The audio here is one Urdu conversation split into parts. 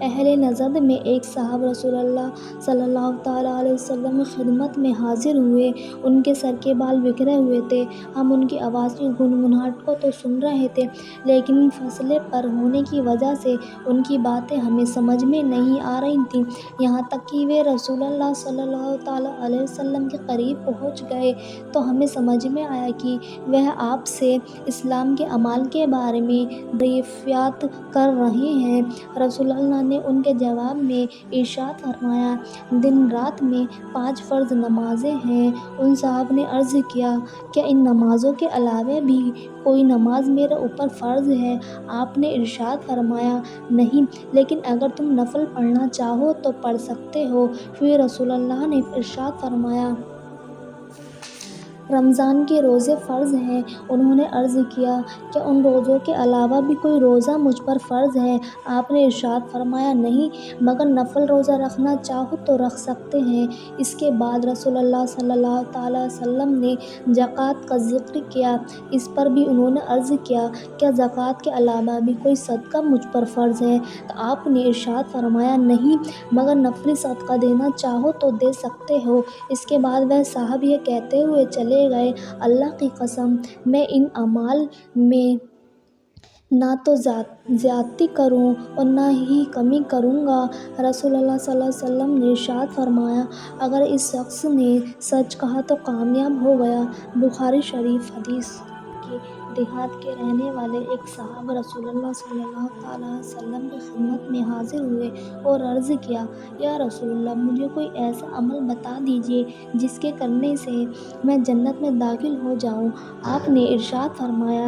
اہل نجد میں ایک صاحب رسول اللہ صلی اللہ تعالیٰ علیہ وسلم کی خدمت میں حاضر ہوئے۔ ان کے سر کے بال بکھرے ہوئے تھے۔ ہم ان کی آواز کی گنگناہٹ کو تو سن رہے تھے، لیکن فاصلے پر ہونے کی وجہ سے ان کی باتیں ہمیں سمجھ میں نہیں آ رہی تھیں۔ یہاں تک کہ وہ رسول اللہ صلی اللہ تعالیٰ علیہ وسلم کے قریب پہنچ گئے تو ہمیں سمجھ میں آیا کہ وہ آپ سے اسلام کے اعمال کے بارے میں دریافت کر رہے ہیں۔ رسول اللہ نے ان کے جواب میں ارشاد فرمایا، دن رات میں 5 فرض نمازیں ہیں۔ ان صاحب نے عرض کیا، کیا ان نمازوں کے علاوہ بھی کوئی نماز میرے اوپر فرض ہے؟ آپ نے ارشاد فرمایا، نہیں، لیکن اگر تم نفل پڑھنا چاہو تو پڑھ سکتے ہو۔ پھر رسول اللہ نے ارشاد فرمایا، رمضان کے روزے فرض ہیں۔ انہوں نے عرض کیا، کیا ان روزوں کے علاوہ بھی کوئی روزہ مجھ پر فرض ہے؟ آپ نے ارشاد فرمایا، نہیں، مگر نفل روزہ رکھنا چاہو تو رکھ سکتے ہیں۔ اس کے بعد رسول اللہ صلی اللہ تعالیٰ علیہ وسلم نے زکوٰۃ کا ذکر کیا۔ اس پر بھی انہوں نے عرض کیا، کیا زکوٰۃ کے علاوہ بھی کوئی صدقہ مجھ پر فرض ہے؟ تو آپ نے ارشاد فرمایا، نہیں، مگر نفلی صدقہ دینا چاہو تو دے سکتے ہو۔ اس کے بعد وہ صاحب یہ کہتے ہوئے چلے گئے، اللہ کی قسم، میں ان اعمال میں نہ تو زیادتی کروں اور نہ ہی کمی کروں گا۔ رسول اللہ صلی اللہ علیہ وسلم نے ارشاد فرمایا، اگر اس شخص نے سچ کہا تو کامیاب ہو گیا۔ بخاری شریف حدیث۔ کے دیہات کے رہنے والے ایک صاحب رسول اللہ صلی اللہ تعالیٰ علیہ وسلم کی خدمت میں حاضر ہوئے اور عرض کیا، یا رسول اللہ، مجھے کوئی ایسا عمل بتا دیجیے جس کے کرنے سے میں جنت میں داخل ہو جاؤں۔ آپ نے ارشاد فرمایا،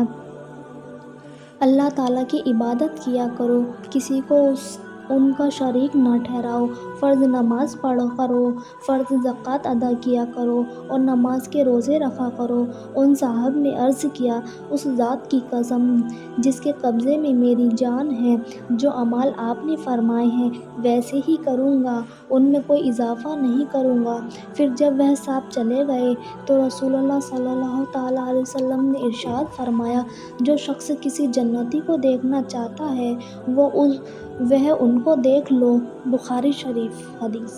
اللہ تعالیٰ کی عبادت کیا کرو، کسی کو ان کا شریک نہ ٹھہراؤ، فرض نماز پڑھا کرو، فرض زکوٰۃ ادا کیا کرو اور نماز کے روزے رکھا کرو۔ ان صاحب نے عرض کیا، اس ذات کی قسم جس کے قبضے میں میری جان ہے، جو اعمال آپ نے فرمائے ہیں ویسے ہی کروں گا، ان میں کوئی اضافہ نہیں کروں گا۔ پھر جب وہ صاحب چلے گئے تو رسول اللہ صلی اللہ تعالیٰ علیہ وسلم نے ارشاد فرمایا، جو شخص کسی جنتی کو دیکھنا چاہتا ہے وہ ان کو دیکھ لو۔ بخاری شریف حدیث۔